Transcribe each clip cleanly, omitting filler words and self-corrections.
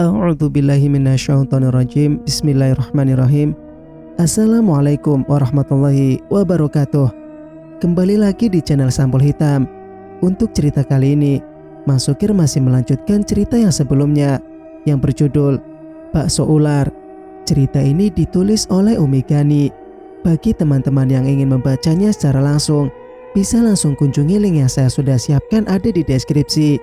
A'udzubillahi minasyaitonirrajim. Bismillahirrahmanirrahim. Assalamualaikum warahmatullahi wabarakatuh. Kembali lagi di channel Sampul Hitam. Untuk cerita kali ini, Mas Sukir masih melanjutkan cerita yang sebelumnya yang berjudul Bakso Ular. Cerita ini ditulis oleh Umi Gani. Bagi teman-teman yang ingin membacanya secara langsung, bisa langsung kunjungi link yang saya sudah siapkan ada di deskripsi.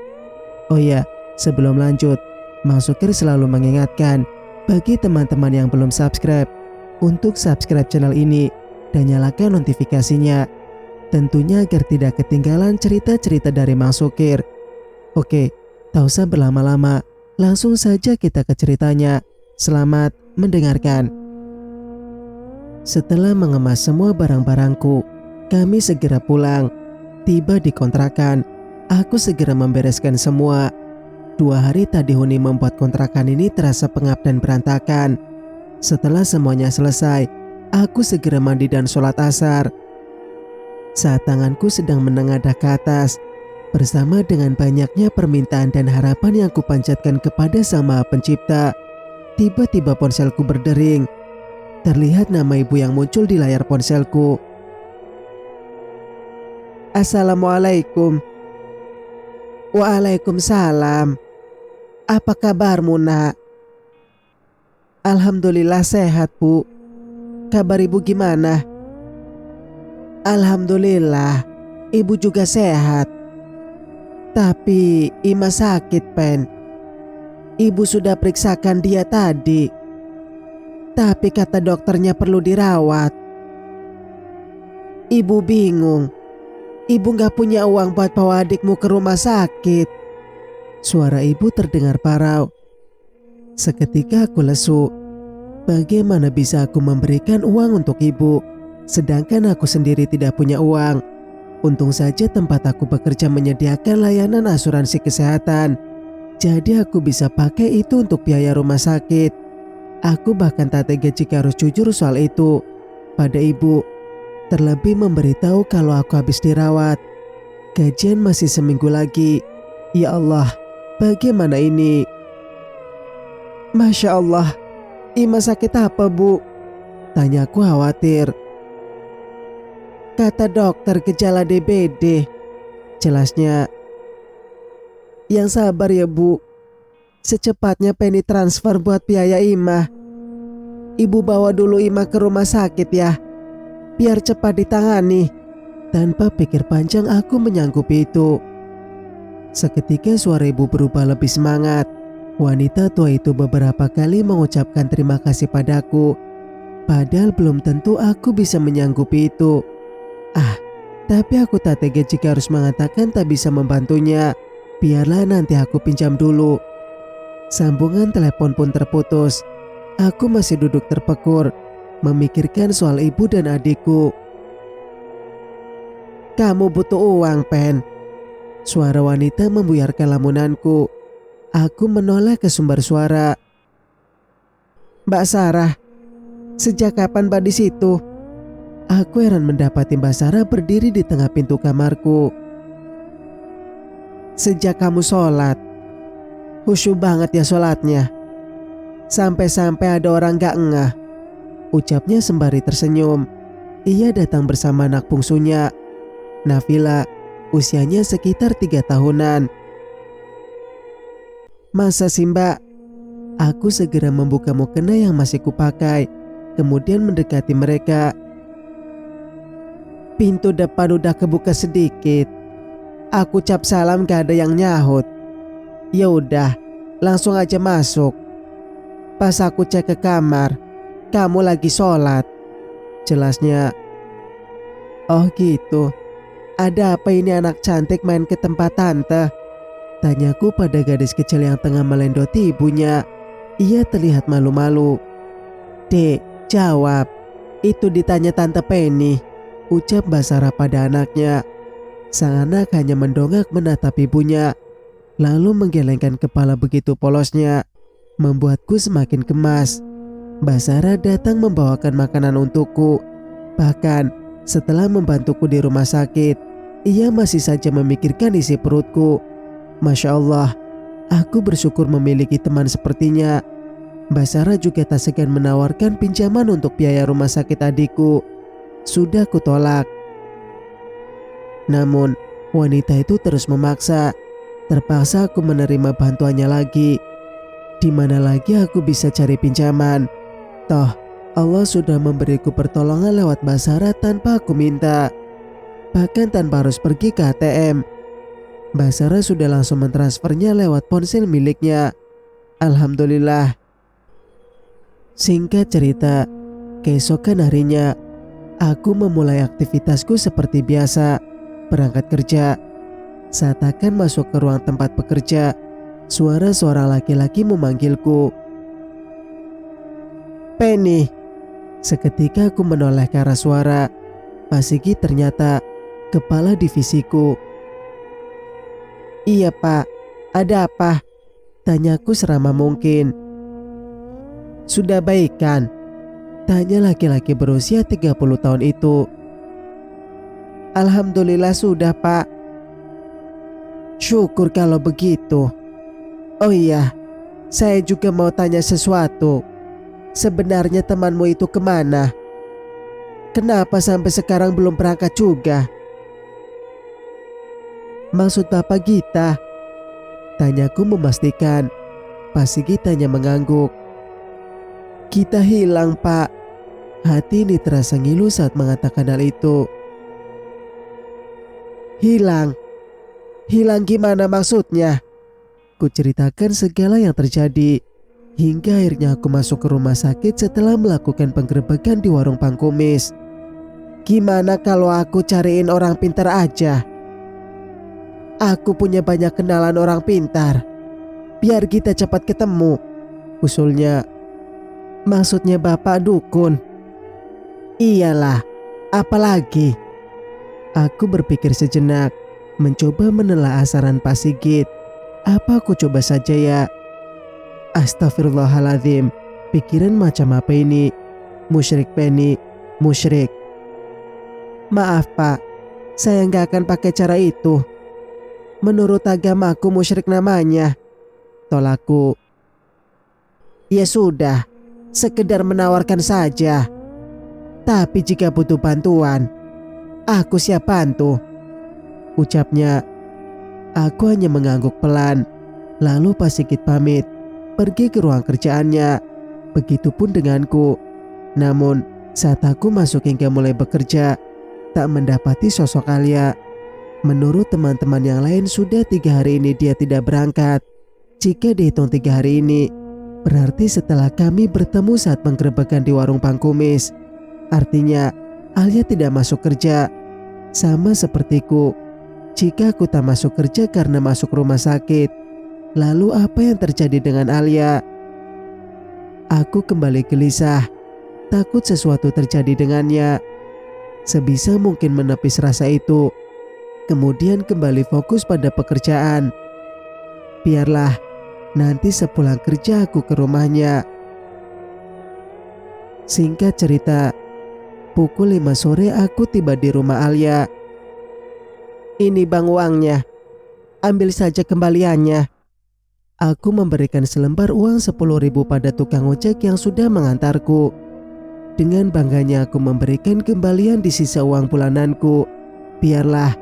Oh ya, sebelum lanjut, Mas Sukir selalu mengingatkan bagi teman-teman yang belum subscribe untuk subscribe channel ini dan nyalakan notifikasinya, tentunya agar tidak ketinggalan cerita-cerita dari Mas Sukir. Oke, tak usah berlama-lama, langsung saja kita ke ceritanya. Selamat mendengarkan. Setelah mengemas semua barang-barangku, kami segera pulang. Tiba di kontrakan, aku segera membereskan semua. 2 hari tak dihuni membuat kontrakan ini terasa pengap dan berantakan. Setelah semuanya selesai, aku segera mandi dan sholat asar. Saat tanganku sedang menengadah ke atas, bersama dengan banyaknya permintaan dan harapan yang kupanjatkan kepada Sang Maha Pencipta, tiba-tiba ponselku berdering. Terlihat nama ibu yang muncul di layar ponselku. Assalamualaikum. Waalaikumsalam. Apa kabarmu, Nak? Alhamdulillah sehat, Bu. Kabar ibu gimana? Alhamdulillah, ibu juga sehat. Tapi Ima sakit, Pen. Ibu sudah periksakan dia tadi. Tapi kata dokternya perlu dirawat. Ibu bingung. Ibu gak punya uang buat bawa adikmu ke rumah sakit. Suara ibu terdengar parau. Seketika aku lesu. Bagaimana bisa aku memberikan uang untuk ibu, sedangkan aku sendiri tidak punya uang? Untung saja tempat aku bekerja menyediakan layanan asuransi kesehatan. Jadi aku bisa pakai itu untuk biaya rumah sakit. Aku bahkan tak tega jika harus jujur soal itu pada ibu. Terlebih memberitahu kalau aku habis dirawat. Gajian masih seminggu lagi. Ya Allah, bagaimana ini? Masya Allah, Ima sakit apa, Bu? Tanyaku khawatir. Kata dokter gejala DBD. Jelasnya. Yang sabar ya, Bu. Secepatnya Penny transfer buat biaya Ima. Ibu bawa dulu Ima ke rumah sakit ya, biar cepat ditangani. Tanpa pikir panjang aku menyanggup itu. Seketika suara ibu berubah lebih semangat. Wanita tua itu beberapa kali mengucapkan terima kasih padaku. Padahal belum tentu aku bisa menyanggupi itu. Tapi aku tak tega jika harus mengatakan tak bisa membantunya. Biarlah nanti aku pinjam dulu. Sambungan telepon pun terputus. Aku masih duduk terpekur, memikirkan soal ibu dan adikku. Kamu butuh uang, Pen. Suara wanita membuyarkan lamunanku. Aku menoleh ke sumber suara. Mbak Sarah, sejak kapan Mbak di situ? Aku heran mendapati Mbak Sarah berdiri di tengah pintu kamarku. Sejak kamu sholat. Khusyuk banget ya sholatnya. Sampai-sampai ada orang gak ngeh. Ucapnya sembari tersenyum. Ia datang bersama anak bungsunya, Nafila, usianya sekitar 3 tahunan. Masa sih, Mbak? Aku segera membuka mukena yang masih kupakai, kemudian mendekati mereka. Pintu depan udah kebuka sedikit. Aku ucap salam gak ada yang nyahut. Ya udah, langsung aja masuk. Pas aku cek ke kamar, kamu lagi sholat. Jelasnya. Oh gitu. Ada apa ini anak cantik main ke tempat tante? Tanyaku pada gadis kecil yang tengah melendoti ibunya. Ia terlihat malu-malu. Dek, jawab. Itu ditanya Tante Penny, ucap Mbak Sarah pada anaknya. Sang anak hanya mendongak menatap ibunya, lalu menggelengkan kepala begitu polosnya, membuatku semakin gemas. Mbak Sarah datang membawakan makanan untukku. Bahkan setelah membantuku di rumah sakit, ia masih saja memikirkan isi perutku. Masya Allah, Aku bersyukur memiliki teman sepertinya. Basara juga tak segan menawarkan pinjaman untuk biaya rumah sakit adikku. Sudah kutolak. Namun, wanita itu terus memaksa. Terpaksa aku menerima bantuannya lagi. Di mana lagi aku bisa cari pinjaman? Toh, Allah sudah memberiku pertolongan lewat Basara tanpa aku minta. Bahkan tanpa harus pergi ke ATM. Basara sudah langsung mentransfernya lewat ponsel miliknya. Alhamdulillah. Singkat cerita, keesokan harinya, aku memulai aktivitasku seperti biasa. Berangkat kerja. Saat akan masuk ke ruang tempat bekerja, suara seorang laki-laki memanggilku. Penny. Seketika aku menoleh ke arah suara. Pak Sigit ternyata kepala divisiku. Iya Pak, ada apa? Tanyaku seramah mungkin. Sudah baik kan? Tanya laki-laki berusia 30 tahun itu. Alhamdulillah sudah Pak. Syukur kalau begitu. Oh iya, saya juga mau tanya sesuatu. Sebenarnya temanmu itu kemana? Kenapa sampai sekarang belum berangkat juga? Maksud Bapak Gita? Tanyaku memastikan. Pak Sigit hanya mengangguk. Kita hilang Pak. Hati ini terasa ngilu saat mengatakan hal itu. Hilang? Hilang gimana maksudnya? Kuceritakan segala yang terjadi. Hingga akhirnya aku masuk ke rumah sakit setelah melakukan penggerebekan di warung pangkumis. Gimana kalau aku cariin orang pintar aja? Aku punya banyak kenalan orang pintar. Biar kita cepat ketemu, usulnya. Maksudnya Bapak dukun? Iyalah, apalagi? Aku berpikir sejenak, mencoba menelaah saran Pak Sigit. Apa aku coba saja ya? Astagfirullahaladzim, pikiran macam apa ini? Musyrik Penny, musyrik. Maaf Pak, saya nggak akan pakai cara itu. Menurut agamaku musyrik namanya. Tolakku. Ya sudah, sekedar menawarkan saja. Tapi jika butuh bantuan, aku siap bantu. Ucapnya. Aku hanya mengangguk pelan. Lalu Pak Sigit pamit, pergi ke ruang kerjaannya. Begitupun denganku. Namun saat aku masuk hingga mulai bekerja, tak mendapati sosok Alia. Menurut teman-teman yang lain sudah 3 hari ini dia tidak berangkat. Jika dihitung 3 hari ini, berarti setelah kami bertemu saat penggerebekan di warung pangkumis. Artinya Alia tidak masuk kerja. Sama sepertiku. Jika aku tak masuk kerja karena masuk rumah sakit, lalu apa yang terjadi dengan Alia? Aku kembali gelisah. Takut sesuatu terjadi dengannya. Sebisa mungkin menepis rasa itu. Kemudian kembali fokus pada pekerjaan. Biarlah, nanti sepulang kerja aku ke rumahnya. Singkat cerita, pukul 5 sore aku tiba di rumah Alia. Ini bang uangnya, ambil saja kembaliannya. Aku memberikan selembar uang 10.000 pada tukang ojek yang sudah mengantarku. Dengan bangganya aku memberikan kembalian di sisa uang bulananku. Biarlah,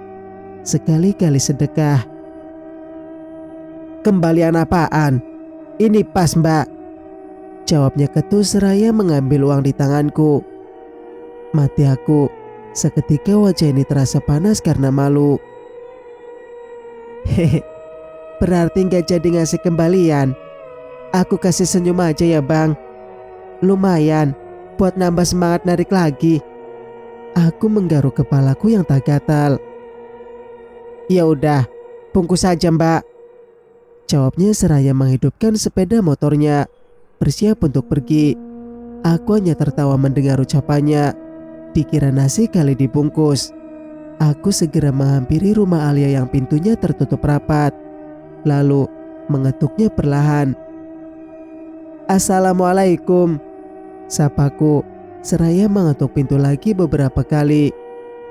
sekali-kali sedekah. Kembalian apaan? Ini pas mbak, jawabnya ketus seraya mengambil uang di tanganku. Mati aku. Seketika wajah ini terasa panas karena malu. Hehe, berarti gak jadi ngasih kembalian. Aku kasih senyum aja ya bang. Lumayan, buat nambah semangat narik lagi. Aku menggaruk kepalaku yang tak gatal. Ya udah, bungkus saja mbak, jawabnya seraya menghidupkan sepeda motornya, bersiap untuk pergi. Aku hanya tertawa mendengar ucapannya. Dikira nasi kali dibungkus. Aku segera menghampiri rumah Alia yang pintunya tertutup rapat. Lalu mengetuknya perlahan. Assalamualaikum, sapaku seraya mengetuk pintu lagi beberapa kali.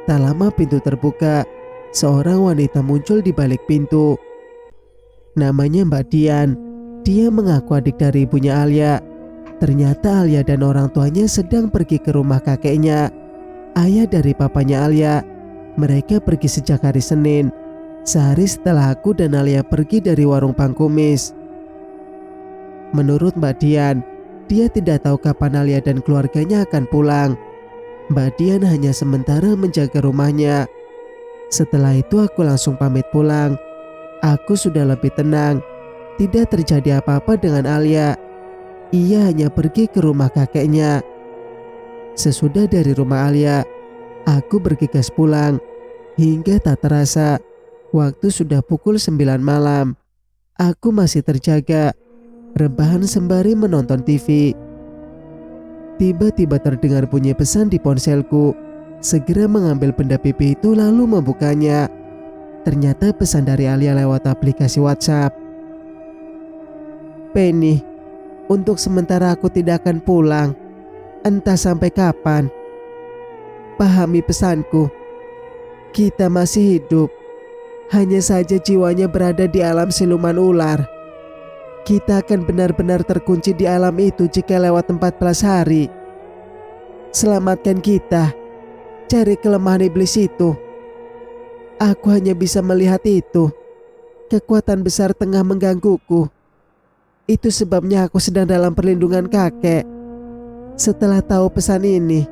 Tak lama pintu terbuka. Seorang wanita muncul di balik pintu. Namanya Mbak Dian. Dia mengaku adik dari ibunya Alia. Ternyata Alia dan orang tuanya sedang pergi ke rumah kakeknya, ayah dari papanya Alia. Mereka pergi sejak hari Senin, sehari setelah aku dan Alia pergi dari warung pangkumis. Menurut Mbak Dian, dia tidak tahu kapan Alia dan keluarganya akan pulang. Mbak Dian hanya sementara menjaga rumahnya. Setelah itu aku langsung pamit pulang. Aku sudah lebih tenang. Tidak terjadi apa-apa dengan Alia. Ia hanya pergi ke rumah kakeknya. Sesudah dari rumah Alia, aku bergegas pulang. Hingga tak terasa, waktu sudah pukul 9 malam. Aku masih terjaga, rebahan sembari menonton TV. Tiba-tiba terdengar bunyi pesan di ponselku. Segera mengambil benda pipi itu lalu membukanya. Ternyata pesan dari Alia lewat aplikasi WhatsApp. "Penny, untuk sementara aku tidak akan pulang. Entah sampai kapan. Pahami pesanku. Kita masih hidup. Hanya saja jiwanya berada di alam siluman ular. Kita akan benar-benar terkunci di alam itu jika lewat 14 hari. Selamatkan kita. Cari kelemahan iblis itu. Aku hanya bisa melihat itu. Kekuatan besar tengah menggangguku. Itu sebabnya aku sedang dalam perlindungan kakek. Setelah tahu pesan ini,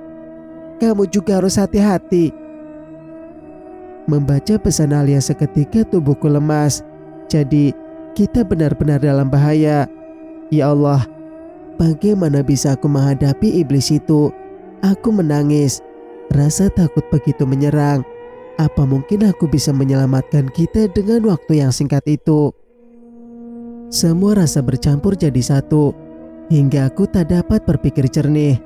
kamu juga harus hati-hati." Membaca pesan Alia seketika tubuhku lemas. Jadi kita benar-benar dalam bahaya. Ya Allah, bagaimana bisa aku menghadapi iblis itu? Aku menangis. Rasa takut begitu menyerang. Apa mungkin aku bisa menyelamatkan kita dengan waktu yang singkat itu? Semua rasa bercampur jadi satu, hingga aku tak dapat berpikir jernih.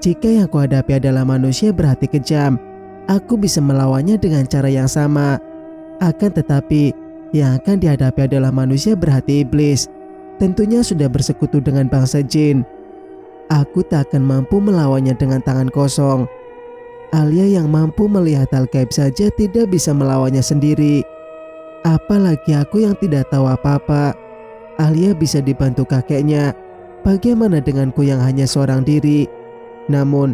Jika yang kuhadapi adalah manusia berhati kejam, aku bisa melawannya dengan cara yang sama. Akan tetapi, yang akan dihadapi adalah manusia berhati iblis. Tentunya sudah bersekutu dengan bangsa jin. Aku tak akan mampu melawannya dengan tangan kosong. Alia yang mampu melihat hal gaib saja tidak bisa melawannya sendiri. Apalagi aku yang tidak tahu apa-apa. Alia bisa dibantu kakeknya. Bagaimana denganku yang hanya seorang diri? Namun,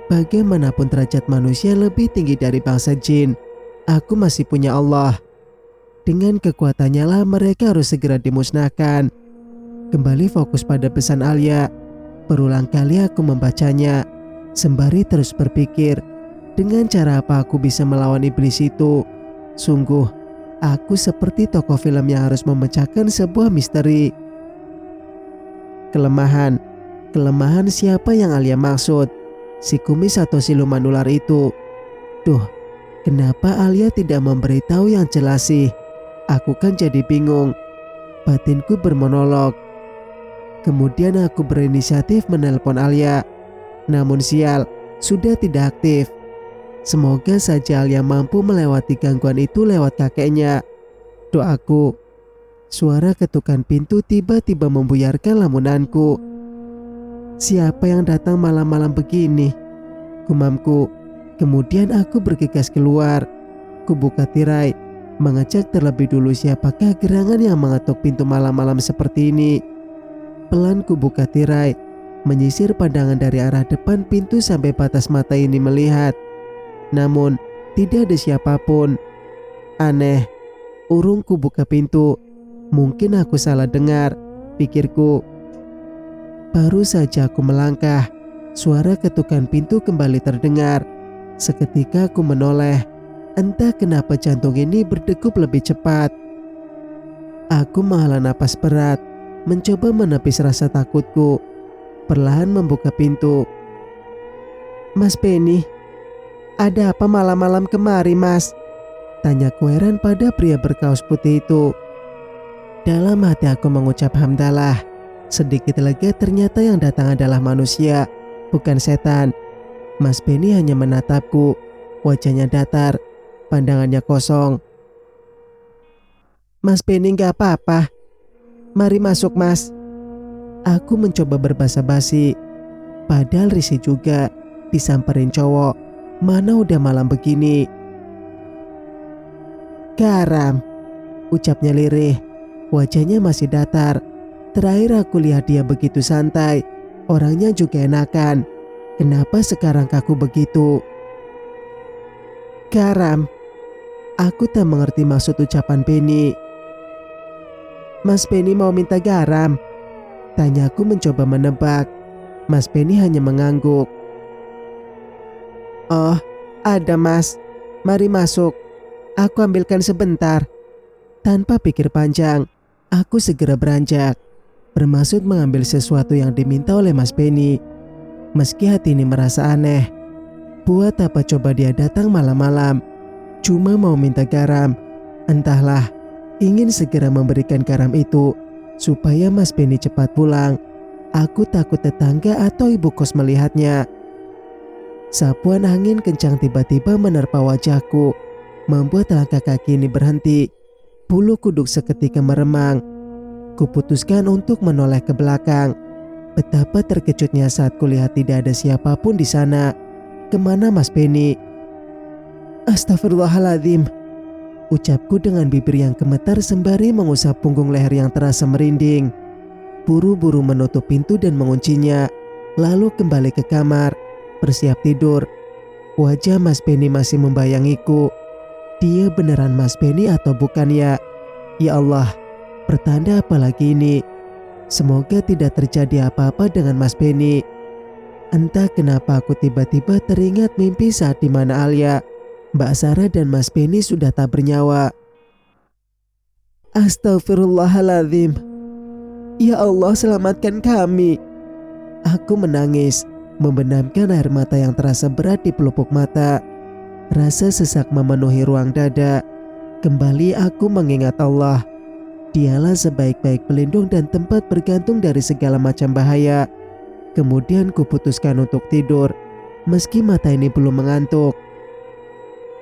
bagaimanapun derajat manusia lebih tinggi dari bangsa jin, aku masih punya Allah. Dengan kekuatannya lah mereka harus segera dimusnahkan. Kembali fokus pada pesan Alia. Berulang kali aku membacanya, sembari terus berpikir, dengan cara apa aku bisa melawan iblis itu? Sungguh, aku seperti tokoh film yang harus memecahkan sebuah misteri. Kelemahan. Kelemahan siapa yang Alia maksud? Si kumis atau siluman ular itu? Duh, kenapa Alia tidak memberitahu yang jelas sih? Aku kan jadi bingung. Batinku bermonolog. Kemudian aku berinisiatif menelpon Alia. Namun sial, sudah tidak aktif. Semoga saja Alia mampu melewati gangguan itu lewat kakeknya. Doaku. Suara ketukan pintu tiba-tiba membuyarkan lamunanku. Siapa yang datang malam-malam begini? Gumamku. Kemudian aku bergegas keluar. Kubuka tirai, mengecek terlebih dulu siapakah gerangan yang mengetuk pintu malam-malam seperti ini. Pelan kubuka tirai, menyisir pandangan dari arah depan pintu sampai batas mata ini melihat. Namun, tidak ada siapapun. Aneh, urung kubuka pintu. Mungkin aku salah dengar, pikirku. Baru saja aku melangkah, suara ketukan pintu kembali terdengar. Seketika aku menoleh. Entah kenapa jantung ini berdegup lebih cepat. Aku menghela napas berat, mencoba menepis rasa takutku. Perlahan membuka pintu. "Mas Penny, ada apa malam-malam kemari, Mas?" Tanyaku heran pada pria berkaos putih itu. Dalam hati aku mengucap hamdalah. Sedikit lega ternyata yang datang adalah manusia, bukan setan. Mas Penny hanya menatapku. Wajahnya datar, pandangannya kosong. "Mas Penny gak apa-apa. Mari masuk, Mas." Aku mencoba berbasa-basi. Padahal risih juga disamperin cowok. Mana udah malam begini. "Garam," ucapnya lirih. Wajahnya masih datar. Terakhir aku lihat dia begitu santai. Orangnya juga enakan. Kenapa sekarang kaku begitu? Garam. Aku tak mengerti maksud ucapan Penny. Mas Penny mau minta garam? Tanyaku mencoba menebak. Mas Penny hanya mengangguk. Oh, ada mas. Mari masuk. Aku ambilkan sebentar. Tanpa pikir panjang, aku segera beranjak. Bermaksud mengambil sesuatu yang diminta oleh Mas Penny. Meski hati ini merasa aneh. Buat apa coba dia datang malam-malam? Cuma mau minta garam. Entahlah, ingin segera memberikan garam itu supaya Mas Penny cepat pulang. Aku takut tetangga atau ibu kos melihatnya. Sapuan angin kencang tiba-tiba menerpa wajahku, membuat langkah kaki ini berhenti. Bulu kuduk seketika meremang. Kuputuskan untuk menoleh ke belakang. Betapa terkejutnya saat kulihat tidak ada siapapun di sana. Kemana Mas Penny? Astagfirullahaladzim, ucapku dengan bibir yang gemetar sembari mengusap punggung leher yang terasa merinding. Buru-buru menutup pintu dan menguncinya, lalu kembali ke kamar, bersiap tidur. Wajah Mas Penny masih membayangiku. Dia beneran Mas Penny atau bukan ya? Ya Allah, pertanda apa lagi ini? Semoga tidak terjadi apa-apa dengan Mas Penny. Entah kenapa aku tiba-tiba teringat mimpi saat dimana Alia, Mbak Sarah dan Mas Penny sudah tak bernyawa. Astagfirullahaladzim. Ya Allah, selamatkan kami. Aku menangis, membenamkan air mata yang terasa berat di pelupuk mata. Rasa sesak memenuhi ruang dada. Kembali aku mengingat Allah. Dialah sebaik-baik pelindung dan tempat bergantung dari segala macam bahaya. Kemudian kuputuskan untuk tidur, meski mata ini belum mengantuk.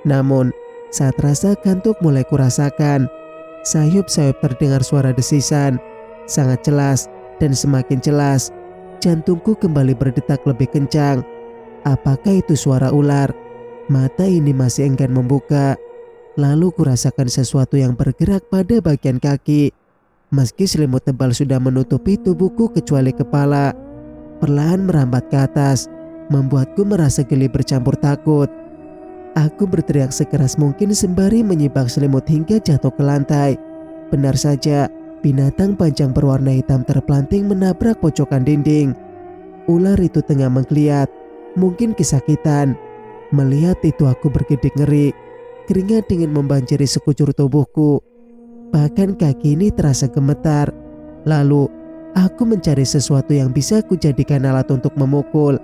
Namun, saat rasa kantuk mulai kurasakan, sayup-sayup terdengar suara desisan, sangat jelas dan semakin jelas. Jantungku kembali berdetak lebih kencang. Apakah itu suara ular? Mata ini masih enggan membuka. Lalu kurasakan sesuatu yang bergerak pada bagian kaki. Meski selimut tebal sudah menutupi tubuhku kecuali kepala, perlahan merambat ke atas, membuatku merasa geli bercampur takut. Aku berteriak sekeras mungkin sembari menyibak selimut hingga jatuh ke lantai. Benar saja, binatang panjang berwarna hitam terpelanting menabrak pojokan dinding. Ular itu tengah menggeliat, mungkin kesakitan. Melihat itu aku berkedip ngeri. Keringat dingin membanjiri sekujur tubuhku. Bahkan kaki ini terasa gemetar. Lalu aku mencari sesuatu yang bisa kujadikan alat untuk memukul.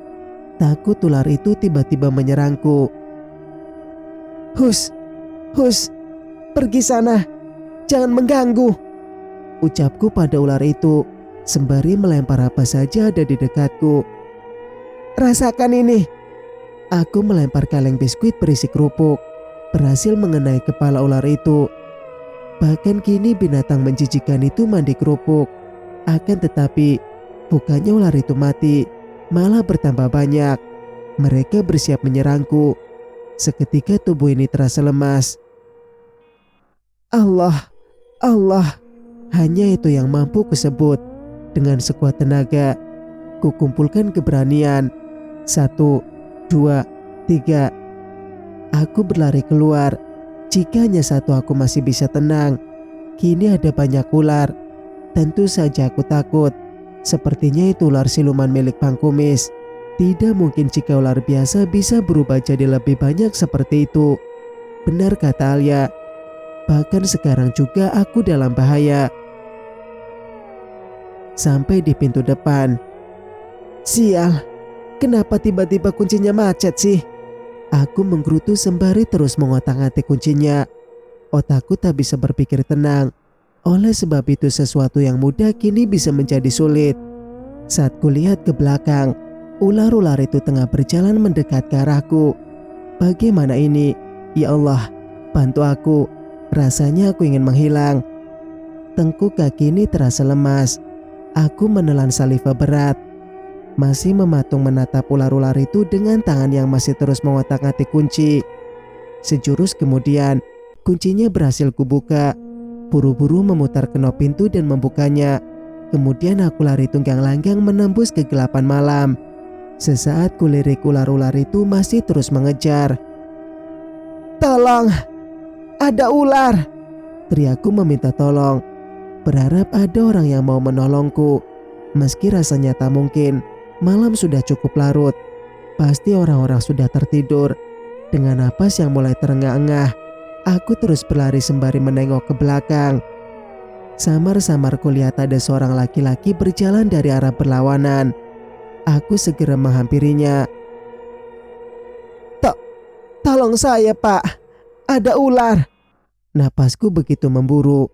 Takut ular itu tiba-tiba menyerangku. Hus, pergi sana. Jangan mengganggu, ucapku pada ular itu sembari melempar apa saja ada di dekatku. Rasakan ini. Aku melempar kaleng biskuit berisi kerupuk, berhasil mengenai kepala ular itu. Bahkan kini binatang menjijikan itu mandi kerupuk. Akan tetapi, bukannya ular itu mati, malah bertambah banyak. Mereka bersiap menyerangku. Seketika tubuh ini terasa lemas. Allah, hanya itu yang mampu kusebut. Dengan sekuat tenaga, kukumpulkan keberanian. 1, 2, 3. Aku berlari keluar. Jika hanya satu aku masih bisa tenang. Kini ada banyak ular. Tentu saja aku takut. Sepertinya itu ular siluman milik Bang Kumis. Tidak mungkin jika ular biasa bisa berubah jadi lebih banyak seperti itu. Benar kata Alia. Bahkan sekarang juga aku dalam bahaya. Sampai di pintu depan. Sial, kenapa tiba-tiba kuncinya macet sih? Aku menggerutu sembari terus mengotak-atik kuncinya. Otakku tak bisa berpikir tenang. Oleh sebab itu sesuatu yang mudah kini bisa menjadi sulit. Saat kulihat ke belakang, ular-ular itu tengah berjalan mendekat ke arahku. Bagaimana ini? Ya Allah, bantu aku. Rasanya aku ingin menghilang. Tengkuk kaki ini terasa lemas. Aku menelan saliva berat. Masih mematung menatap ular-ular itu dengan tangan yang masih terus mengotak-atik kunci. Sejurus kemudian, kuncinya berhasil kubuka. Buru-buru memutar kenop pintu dan membukanya. Kemudian aku lari tunggang langgang menembus kegelapan malam. Sesaat kulirik ular-ular itu masih terus mengejar. "Tolong, ada ular!" teriakku meminta tolong, berharap ada orang yang mau menolongku. Meski rasanya tak mungkin, malam sudah cukup larut. Pasti orang-orang sudah tertidur. Dengan napas yang mulai terengah-engah, aku terus berlari sembari menengok ke belakang. Samar-samar kulihat ada seorang laki-laki berjalan dari arah berlawanan. Aku segera menghampirinya. Tolong saya, Pak. Ada ular." Napasku begitu memburu.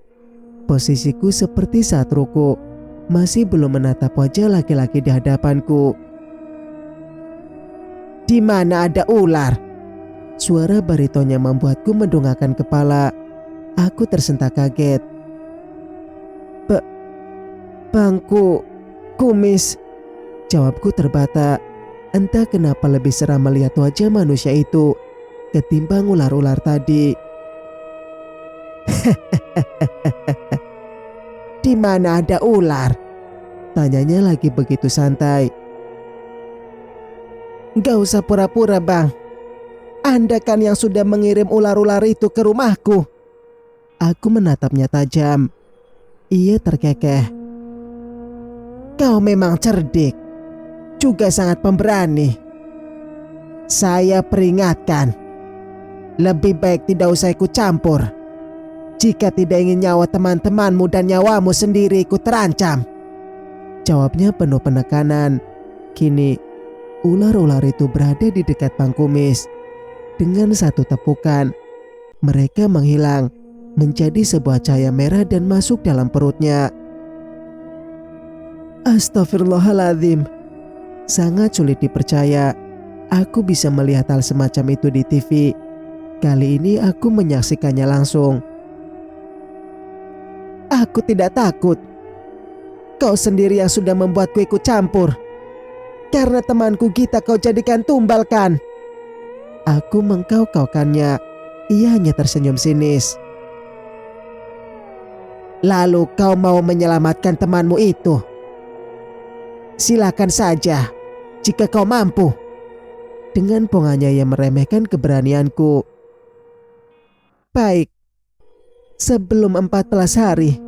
Posisiku seperti saat ruku. Masih belum menatap wajah laki-laki di hadapanku. "Di mana ada ular?" Suara baritonnya membuatku mendongakkan kepala. Aku tersentak kaget. Bangku, kumis," jawabku terbata. Entah kenapa lebih seram melihat wajah manusia itu ketimbang ular-ular tadi. "Di mana ada ular?" tanyanya lagi begitu santai. "Gak usah pura-pura, Bang. Anda kan yang sudah mengirim ular-ular itu ke rumahku." Aku menatapnya tajam. Ia terkekeh. "Kau memang cerdik, juga sangat pemberani. Saya peringatkan, lebih baik tidak usah ikut campur. Jika tidak ingin nyawa teman-temanmu dan nyawamu sendiri ikut terancam." Jawabnya penuh penekanan. Kini, ular-ular itu berada di dekat Bang Kumis. Dengan satu tepukan, mereka menghilang menjadi sebuah cahaya merah dan masuk dalam perutnya. Astagfirullahaladzim. Sangat sulit dipercaya. Aku bisa melihat hal semacam itu di TV. Kali ini aku menyaksikannya langsung. "Aku tidak takut. Kau sendiri yang sudah membuatku ikut campur. Karena temanku Gita kau jadikan tumbal kan?" Aku mengkau-kaukannya. Ia hanya tersenyum sinis. "Lalu kau mau menyelamatkan temanmu itu? Silakan saja, jika kau mampu." Dengan pongahnya ia meremehkan keberanianku. "Baik, sebelum 14 hari,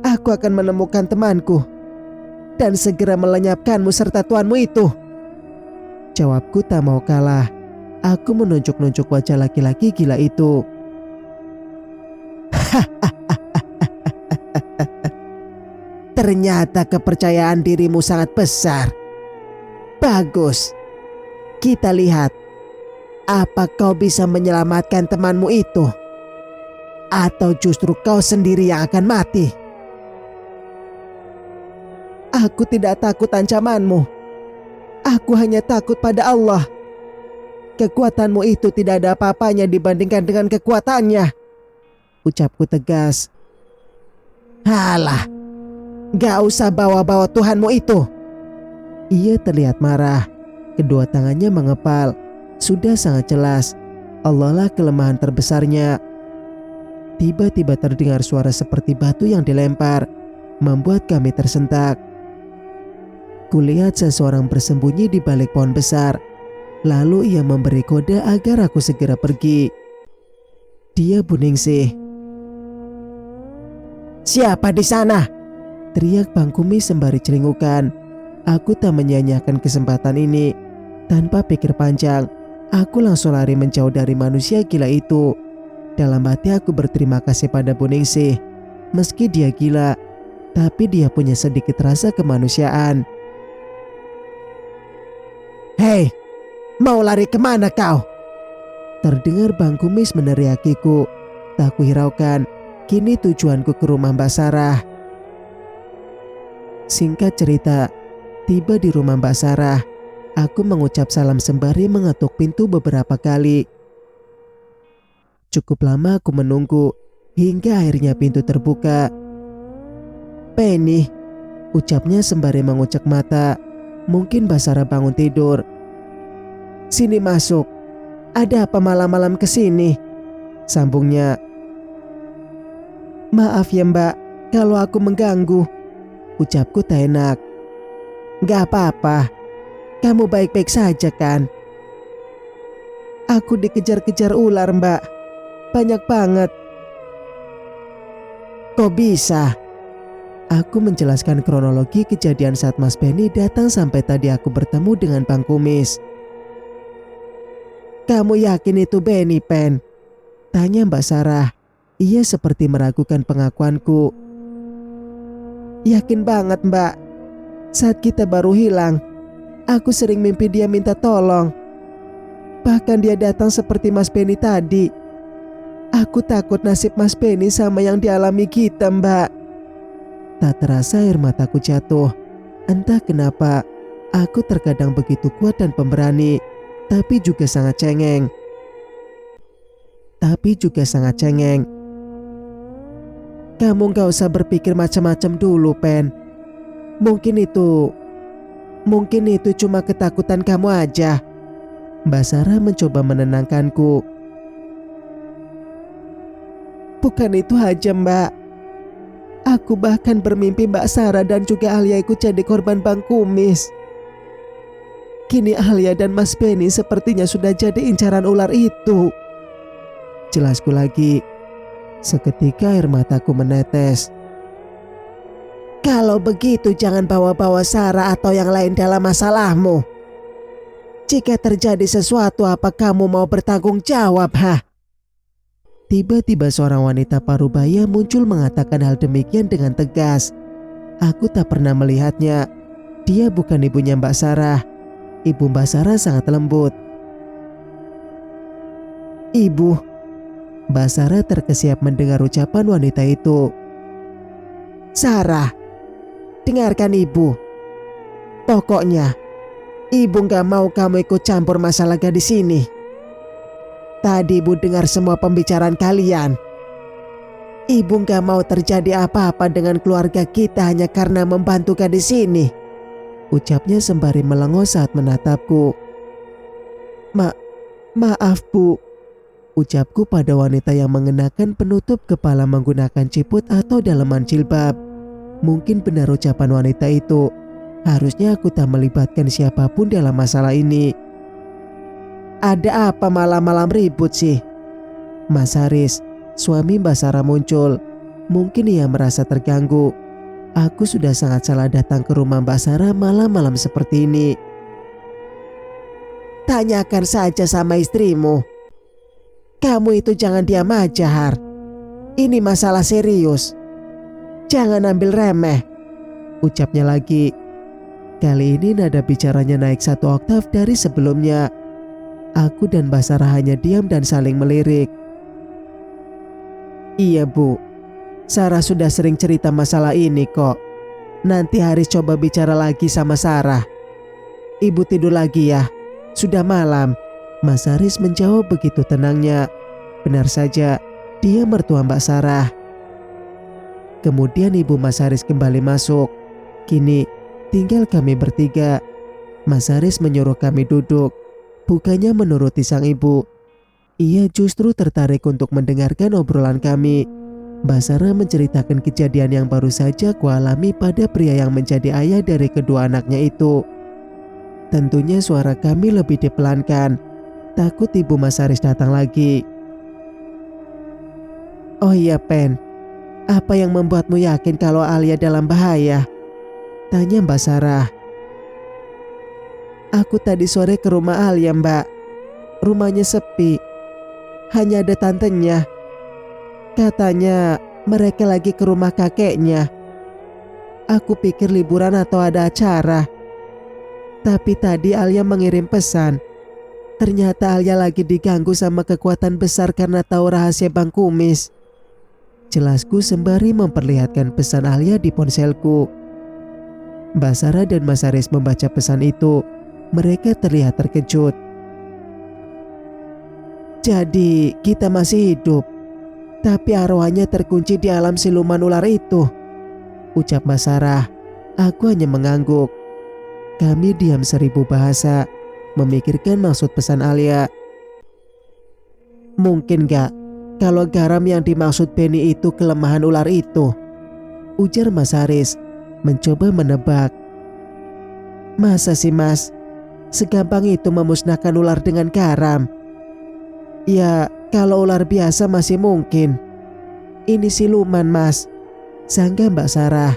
aku akan menemukan temanku dan segera melenyapkanmu serta tuanmu itu." Jawabku tak mau kalah. Aku menunjuk-nunjuk wajah laki-laki gila itu. "Ternyata kepercayaan dirimu sangat besar. Bagus. Kita lihat, apa kau bisa menyelamatkan temanmu itu? Atau justru kau sendiri yang akan mati?" "Aku tidak takut ancamanmu. Aku hanya takut pada Allah. Kekuatanmu itu tidak ada apa-apanya dibandingkan dengan kekuatannya," ucapku tegas. "Halah, gak usah bawa-bawa Tuhanmu itu." Ia terlihat marah. Kedua tangannya mengepal. Sudah sangat jelas, Allah lah kelemahan terbesarnya. Tiba-tiba terdengar suara seperti batu yang dilempar, membuat kami tersentak. Kulihat seseorang bersembunyi di balik pohon besar. Lalu ia memberi kode agar aku segera pergi. Dia Buningsih. "Siapa di sana?" teriak Bang Kumis sembari celingukan. Aku tak menyia-nyiakan kesempatan ini. Tanpa pikir panjang, aku langsung lari menjauh dari manusia gila itu. Dalam hati aku berterima kasih pada Buningsih. Meski dia gila, tapi dia punya sedikit rasa kemanusiaan. "Hei, mau lari kemana kau?" Terdengar Bang Kumis meneriakiku. Tak kuhiraukan, kini tujuanku ke rumah Mbak Sarah. Singkat cerita, tiba di rumah Mbak Sarah. Aku mengucap salam sembari mengetuk pintu beberapa kali. Cukup lama aku menunggu, hingga akhirnya pintu terbuka. "Penny," ucapnya sembari mengucek mata. Mungkin Mbak Sarah bangun tidur. "Sini masuk. Ada apa malam-malam kesini?" sambungnya. Maaf ya Mbak, kalau aku mengganggu, ucapku tak enak. Gak apa-apa, kamu baik-baik saja kan? Aku dikejar-kejar ular Mbak, banyak banget. Kok bisa? Aku menjelaskan kronologi kejadian saat Mas Benny datang sampai tadi aku bertemu dengan Bang Kumis. Kamu yakin itu Benny, Pen? Tanya Mbak Sarah. Ia seperti meragukan pengakuanku. Yakin banget Mbak. Saat kita baru hilang, aku sering mimpi dia minta tolong. Bahkan dia datang seperti Mas Benny tadi. Aku takut nasib Mas Benny sama yang dialami kita Mbak. Tak terasa air mataku jatuh. Entah kenapa, aku terkadang begitu kuat dan pemberani, tapi juga sangat cengeng. Kamu gak usah berpikir macam-macam dulu, Pen. Mungkin itu cuma ketakutan kamu aja. Mbak Sarah mencoba menenangkanku. Bukan itu aja, Mbak. Aku bahkan bermimpi Mbak Sarah dan juga Alia ikut jadi korban Bang Kumis. Kini Alia dan Mas Benny sepertinya sudah jadi incaran ular itu. Jelasku lagi. Seketika air mataku menetes. Kalau begitu jangan bawa-bawa Sarah atau yang lain dalam masalahmu. Jika terjadi sesuatu, apa kamu mau bertanggung jawab, ha? Tiba-tiba seorang wanita parubaya muncul mengatakan hal demikian dengan tegas. Aku tak pernah melihatnya. Dia bukan ibunya Mbak Sarah. Ibu Mbak Sarah sangat lembut. Ibu. Mbak Sarah terkesiap mendengar ucapan wanita itu. Sarah, dengarkan ibu. Pokoknya, ibu gak mau kamu ikut campur masalah gadis ini. Tadi ibu dengar semua pembicaraan kalian. Ibu gak mau terjadi apa-apa dengan keluarga kita hanya karena membantu gadis ini. Ucapnya sembari melengos saat menatapku. Maaf Bu. Ucapku pada wanita yang mengenakan penutup kepala menggunakan ciput atau daleman jilbab. Mungkin benar ucapan wanita itu. Harusnya aku tak melibatkan siapapun dalam masalah ini. Ada apa malam-malam ribut sih? Mas Haris, suami Mbak Sarah muncul. Mungkin ia merasa terganggu. Aku sudah sangat salah datang ke rumah Mbak Sarah malam-malam seperti ini. Tanyakan saja sama istrimu. Kamu itu jangan diam aja, Har. Ini masalah serius. Jangan ambil remeh. Ucapnya lagi. Kali ini nada bicaranya naik 1 oktav dari sebelumnya. Aku dan Mbak Sarah hanya diam dan saling melirik. Iya Bu, Sarah sudah sering cerita masalah ini kok. Nanti Haris coba bicara lagi sama Sarah. Ibu tidur lagi ya, sudah malam. Mas Haris menjawab begitu tenangnya. Benar saja, dia mertua Mbak Sarah. Kemudian ibu Mas Haris kembali masuk. Kini tinggal kami bertiga. Mas Haris menyuruh kami duduk. Bukannya menuruti sang ibu. Ia justru tertarik untuk mendengarkan obrolan kami. Mbak Sarah menceritakan kejadian yang baru saja kualami pada pria yang menjadi ayah dari kedua anaknya itu. Tentunya suara kami lebih dipelankan. Takut ibu Mas Haris datang lagi. Oh iya Pen, apa yang membuatmu yakin kalau Alia dalam bahaya? Tanya Mbak Sarah. Aku tadi sore ke rumah Alia Mbak. Rumahnya sepi. Hanya ada tantenya. Katanya mereka lagi ke rumah kakeknya. Aku pikir liburan atau ada acara. Tapi tadi Alia mengirim pesan. Ternyata Alia lagi diganggu sama kekuatan besar karena tahu rahasia Bang Kumis. Jelasku sembari memperlihatkan pesan Alia di ponselku. Mbak Sarah dan Mas Haris membaca pesan itu. Mereka terlihat terkejut. Jadi kita masih hidup, tapi arwahnya terkunci di alam siluman ular itu, ucap Mbak Sarah. Aku hanya mengangguk. Kami diam 1000 bahasa, memikirkan maksud pesan Alia. Mungkin gak kalau garam yang dimaksud Benny itu kelemahan ular itu, ujar Mas Haris mencoba menebak. Masa sih Mas, segampang itu memusnahkan ular dengan garam? Ya, kalau ular biasa masih mungkin. Ini siluman Mas, sangga Mbak Sarah.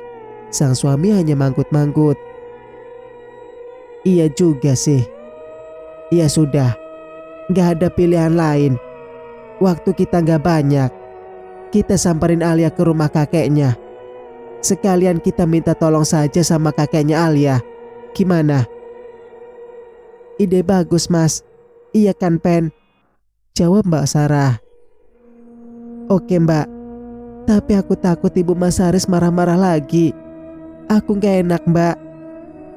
Sang suami hanya manggut-manggut. Iya juga sih. Ya sudah, gak ada pilihan lain. Waktu kita gak banyak. Kita samperin Alia ke rumah kakeknya. Sekalian kita minta tolong saja sama kakeknya Alia. Gimana? Ide bagus Mas. Iya kan Pen? Jawab Mbak Sarah. Oke Mbak, tapi aku takut Ibu Mas Haris marah-marah lagi. Aku gak enak Mbak.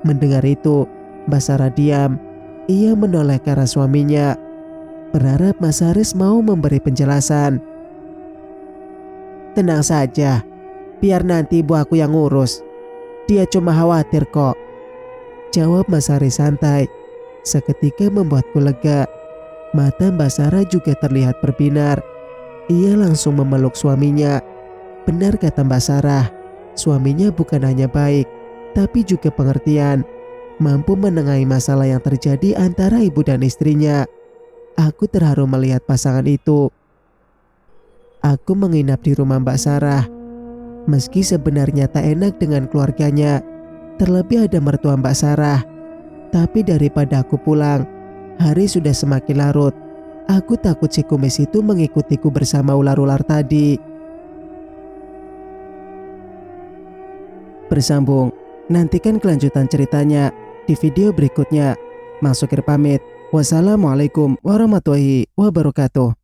Mendengar itu, Mbak Sarah diam. Ia menoleh ke arah suaminya, berharap Mas Haris mau memberi penjelasan. Tenang saja, biar nanti ibu aku yang ngurus. Dia cuma khawatir kok. Jawab Mas Haris santai. Seketika membuatku lega. Mata Mbak Sarah juga terlihat berbinar. Ia langsung memeluk suaminya. Benar kata Mbak Sarah, suaminya bukan hanya baik, tapi juga pengertian, mampu menengahi masalah yang terjadi antara ibu dan istrinya. Aku terharu melihat pasangan itu. Aku menginap di rumah Mbak Sarah. Meski sebenarnya tak enak dengan keluarganya, terlebih ada mertua Mbak Sarah. Tapi daripada aku pulang, hari sudah semakin larut. Aku takut si kumis itu mengikutiku bersama ular-ular tadi. Bersambung, nantikan kelanjutan ceritanya di video berikutnya. Mas Sukir pamit. Wassalamualaikum warahmatullahi wabarakatuh.